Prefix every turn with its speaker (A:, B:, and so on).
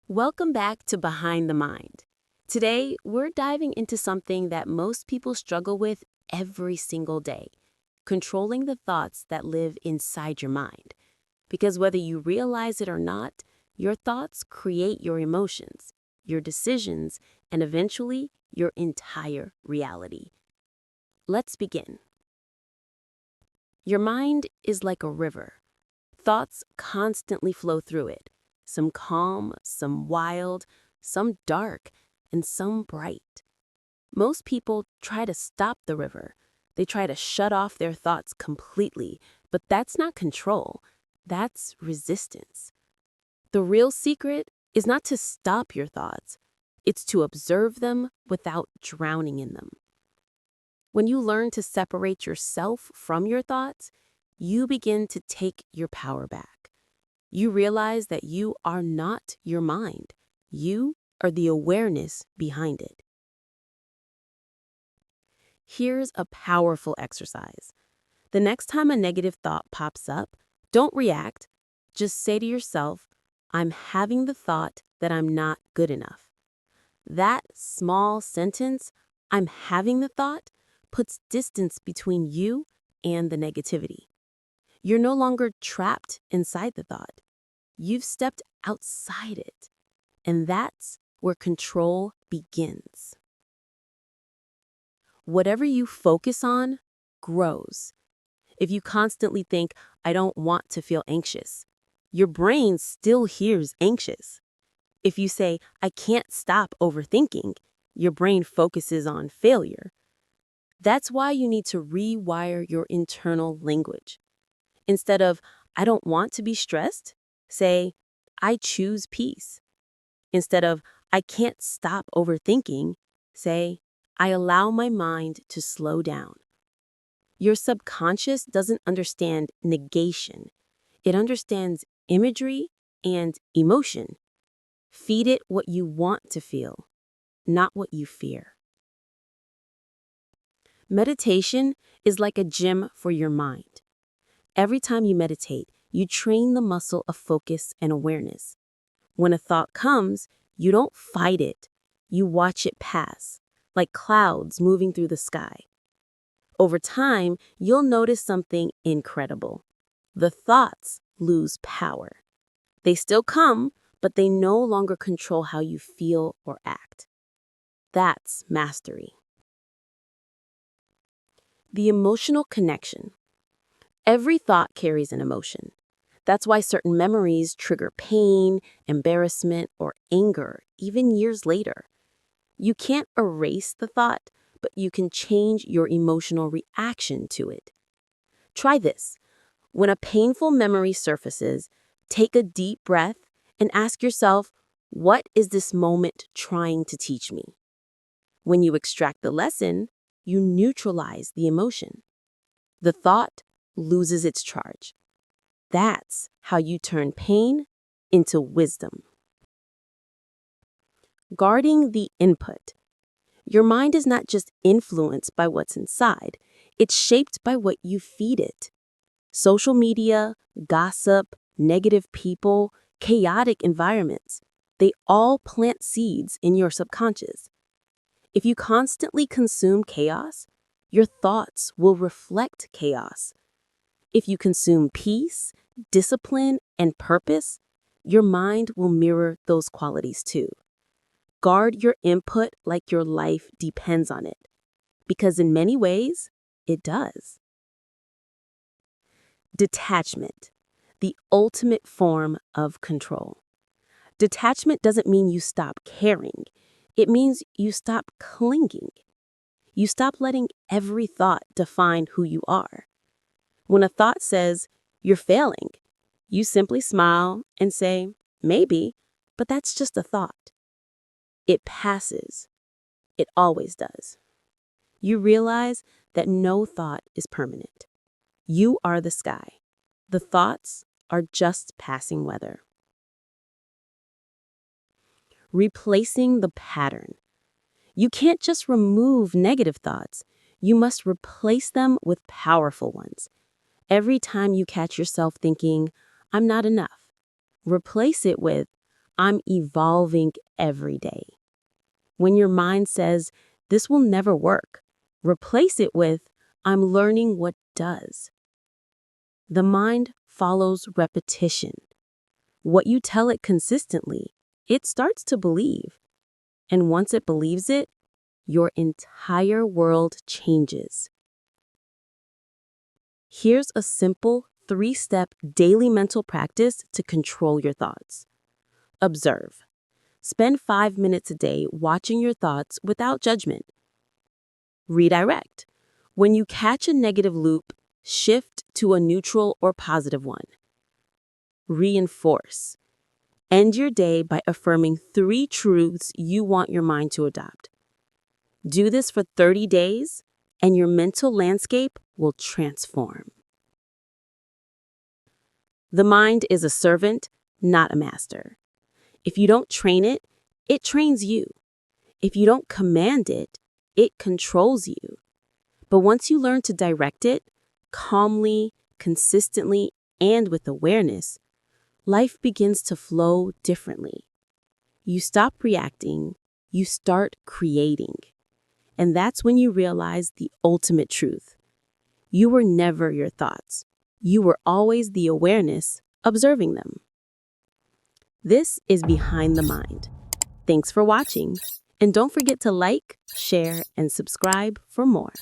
A: Welcome back to Behind the Mind. Today, we're diving into something that most people struggle with every single day, controlling the thoughts that live inside your mind. Because whether you realize it or not, your thoughts create your emotions, your decisions, and eventually your entire reality. Let's begin. Your mind is like a river. Thoughts constantly flow through it. Some calm, some wild, some dark, and some bright. Most people try to stop the river. They try to shut off their thoughts completely, but that's not control. That's resistance. The real secret is not to stop your thoughts. It's to observe them without drowning in them. When you learn to separate yourself from your thoughts, you begin to take your power back. You realize that you are not your mind. You are the awareness behind it. Here's a powerful exercise. The next time a negative thought pops up, don't react. Just say to yourself, I'm having the thought that I'm not good enough. That small sentence, I'm having the thought, puts distance between you and the negativity. You're no longer trapped inside the thought. You've stepped outside it, and that's where control begins. Whatever you focus on grows. If you constantly think, I don't want to feel anxious, your brain still hears anxious. If you say, I can't stop overthinking, your brain focuses on failure. That's why you need to rewire your internal language. Instead of, I don't want to be stressed, say, I choose peace. Instead of, I can't stop overthinking, say, I allow my mind to slow down. Your subconscious doesn't understand negation. It understands imagery and emotion. Feed it what you want to feel, not what you fear. Meditation is like a gym for your mind. Every time you meditate, you train the muscle of focus and awareness. When a thought comes, you don't fight it. You watch it pass, like clouds moving through the sky. Over time, you'll notice something incredible. The thoughts lose power. They still come, but they no longer control how you feel or act. That's mastery. The emotional connection. Every thought carries an emotion. That's why certain memories trigger pain, embarrassment, or anger, even years later. You can't erase the thought, but you can change your emotional reaction to it. Try this. When a painful memory surfaces, take a deep breath and ask yourself, what is this moment trying to teach me? When you extract the lesson, you neutralize the emotion. The thought loses its charge. That's how you turn pain into wisdom. Guarding the input. Your mind is not just influenced by what's inside, it's shaped by what you feed it. Social media, gossip, negative people, chaotic environments, they all plant seeds in your subconscious. If you constantly consume chaos, your thoughts will reflect chaos. If you consume peace, discipline, and purpose, your mind will mirror those qualities too. Guard your input like your life depends on it, because in many ways, it does. Detachment, the ultimate form of control. Detachment doesn't mean you stop caring. It means you stop clinging. You stop letting every thought define who you are. When a thought says, you're failing, you simply smile and say, maybe, but that's just a thought. It passes. It always does. You realize that no thought is permanent. You are the sky. The thoughts are just passing weather. Replacing the pattern. You can't just remove negative thoughts. You must replace them with powerful ones. Every time you catch yourself thinking, I'm not enough, replace it with, I'm evolving every day. When your mind says, this will never work, replace it with, I'm learning what does. The mind follows repetition. What you tell it consistently, it starts to believe. And once it believes it, your entire world changes. Here's a simple 3-step daily mental practice to control your thoughts. Observe. Spend 5 minutes a day watching your thoughts without judgment. Redirect. When you catch a negative loop, shift to a neutral or positive one. Reinforce. End your day by affirming 3 truths you want your mind to adopt. Do this for 30 days, and your mental landscape will transform. The mind is a servant, not a master. If you don't train it, it trains you. If you don't command it, it controls you. But once you learn to direct it, calmly, consistently, and with awareness, life begins to flow differently. You stop reacting, you start creating. And that's when you realize the ultimate truth. You were never your thoughts. You were always the awareness observing them. This is Behind the Mind. Thanks for watching, and don't forget to like, share, and subscribe for more.